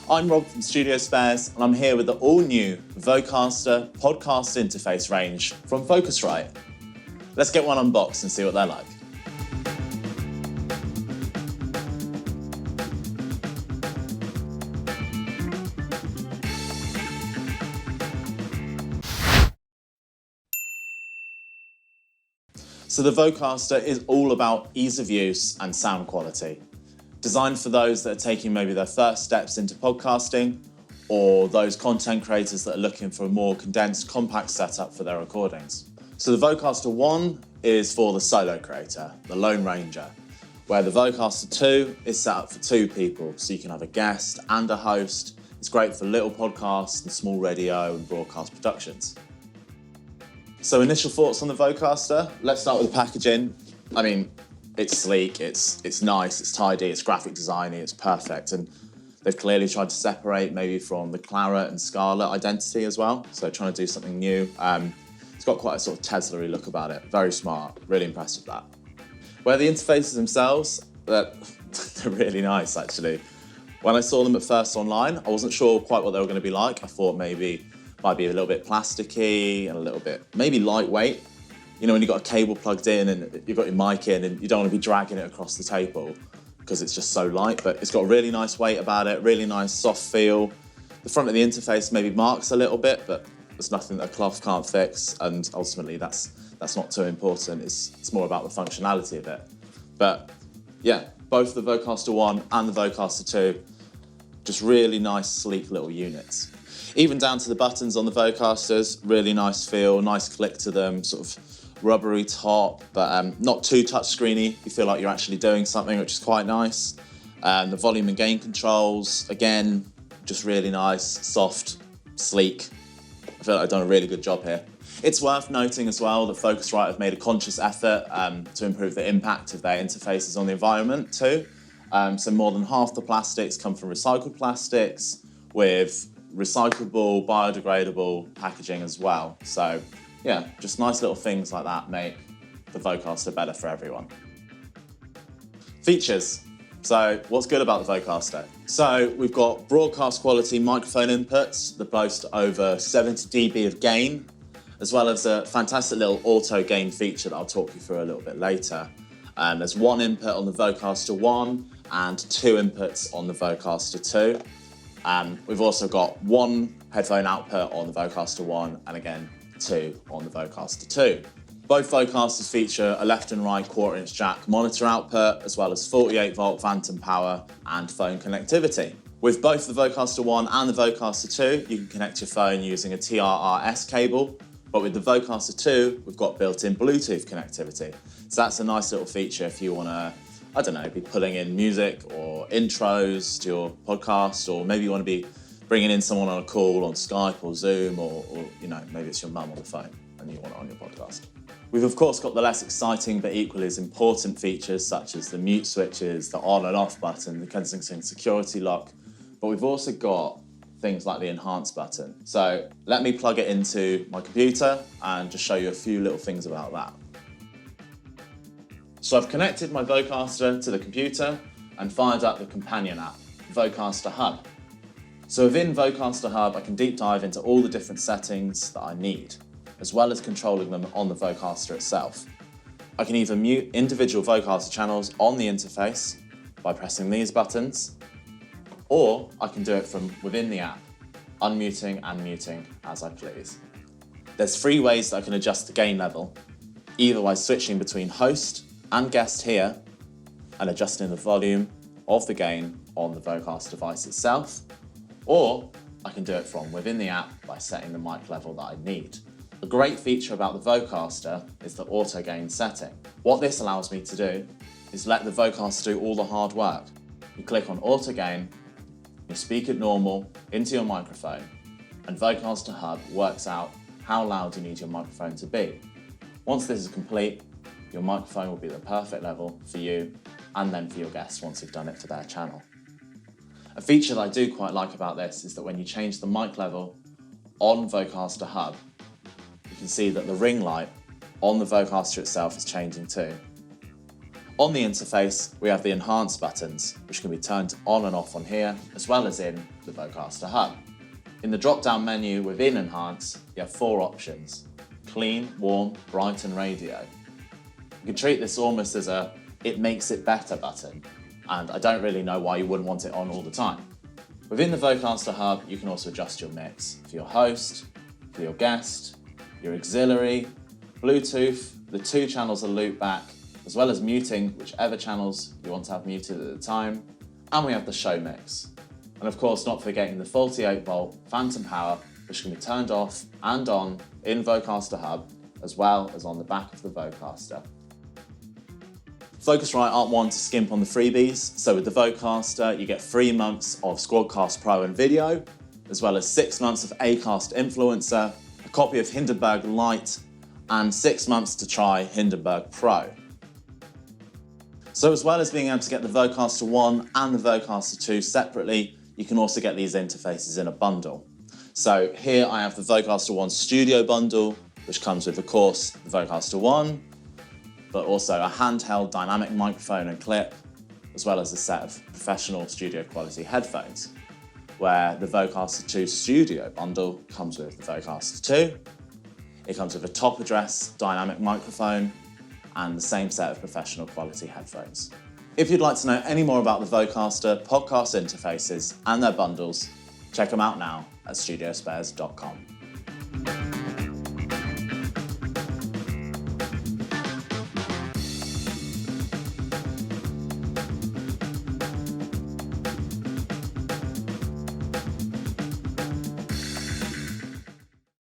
I'm Rob from Studiospares, and I'm here with the all-new Vocaster podcast interface range from Focusrite. Let's get one unboxed and see what they're like. So the Vocaster is all about ease of use and sound quality. Designed for those that are taking maybe their first steps into podcasting, or those content creators that are looking for a more condensed, compact setup for their recordings. So the Vocaster One is for the solo creator, the Lone Ranger, where the Vocaster Two is set up for two people, so you can have a guest and a host. It's great for little podcasts and small radio and broadcast productions. So initial thoughts on the Vocaster. Let's start with the packaging. I mean, it's sleek, it's nice, it's tidy, it's graphic designy, it's perfect. And they've clearly tried to separate maybe from the Claret and Scarlett identity as well. So trying to do something new. It's got quite a sort of Tesla-y look about it. Very smart, really impressed with that. Where the interfaces themselves, they're really nice actually. When I saw them at first online, I wasn't sure quite what they were going to be like. I thought maybe might be a little bit plasticky and a little bit maybe lightweight. You know, when you've got a cable plugged in and you've got your mic in and you don't want to be dragging it across the table because it's just so light, but it's got a really nice weight about it, really nice soft feel. The front of the interface maybe marks a little bit, but there's nothing that a cloth can't fix, and ultimately that's not too important. It's more about the functionality of it. But yeah, both the Vocaster One and the Vocaster Two, just really nice, sleek little units. Even down to the buttons on the Vocasters, really nice feel, nice click to them, sort of rubbery top, but not too touchscreeny. You feel like you're actually doing something, which is quite nice. The volume and gain controls, again, just really nice, soft, sleek. I feel like I've done a really good job here. It's worth noting as well that Focusrite have made a conscious effort to improve the impact of their interfaces on the environment too. So more than half the plastics come from recycled plastics with recyclable, biodegradable packaging as well. So yeah, just nice little things like that make the Vocaster better for everyone. Features. So what's good about the Vocaster? So we've got broadcast quality microphone inputs that boast over 70 dB of gain, as well as a fantastic little auto gain feature that I'll talk you through a little bit later. There's one input on the Vocaster One and two inputs on the Vocaster Two. We've also got one headphone output on the Vocaster One and again, two on the Vocaster Two. Both Vocasters feature a left and right 1/4" jack monitor output, as well as 48-volt phantom power and phone connectivity. With both the Vocaster One and the Vocaster Two, you can connect your phone using a TRRS cable, but with the Vocaster Two, we've got built-in Bluetooth connectivity. So that's a nice little feature if you want to, I don't know, be pulling in music or intros to your podcast, or maybe you want to be bringing in someone on a call on Skype or Zoom, or you know, maybe it's your mum on the phone and you want it on your podcast. We've of course got the less exciting but equally as important features such as the mute switches, the on and off button, the Kensington security lock, but we've also got things like the enhance button. So let me plug it into my computer and just show you a few little things about that. So I've connected my Vocaster to the computer and fired up the companion app, Vocaster Hub. So within Vocaster Hub, I can deep dive into all the different settings that I need, as well as controlling them on the Vocaster itself. I can either mute individual Vocaster channels on the interface by pressing these buttons, or I can do it from within the app, unmuting and muting as I please. There's 3 ways that I can adjust the gain level, either by switching between host and guest here and adjusting the volume of the gain on the Vocaster device itself, or I can do it from within the app by setting the mic level that I need. A great feature about the Vocaster is the auto gain setting. What this allows me to do is let the Vocaster do all the hard work. You click on auto gain, you speak it normal into your microphone, and Vocaster Hub works out how loud you need your microphone to be. Once this is complete, your microphone will be the perfect level for you and then for your guests once you've done it for their channel. A feature that I do quite like about this is that when you change the mic level on Vocaster Hub, you can see that the ring light on the Vocaster itself is changing too. On the interface, we have the Enhance buttons, which can be turned on and off on here, as well as in the Vocaster Hub. In the drop-down menu within Enhance, you have 4 options: Clean, Warm, Bright and Radio. You can treat this almost as a "it makes it better" button, and I don't really know why you wouldn't want it on all the time. Within the Vocaster Hub, you can also adjust your mix for your host, for your guest, your auxiliary, Bluetooth, the 2 channels are loop back, as well as muting whichever channels you want to have muted at the time, and we have the show mix. And of course, not forgetting the 48-volt phantom power, which can be turned off and on in Vocaster Hub, as well as on the back of the Vocaster. Focusrite aren't one to skimp on the freebies, so with the Vocaster you get 3 months of Squadcast Pro and video, as well as 6 months of Acast Influencer, a copy of Hindenburg Lite, and 6 months to try Hindenburg Pro. So as well as being able to get the Vocaster One and the Vocaster Two separately, you can also get these interfaces in a bundle. So here I have the Vocaster One Studio bundle, which comes with, of course, the Vocaster One, but also a handheld dynamic microphone and clip, as well as a set of professional studio quality headphones, where the Vocaster Two Studio bundle comes with the Vocaster Two. It comes with a top address dynamic microphone and the same set of professional quality headphones. If you'd like to know any more about the Vocaster podcast interfaces and their bundles, check them out now at Studiospares.com.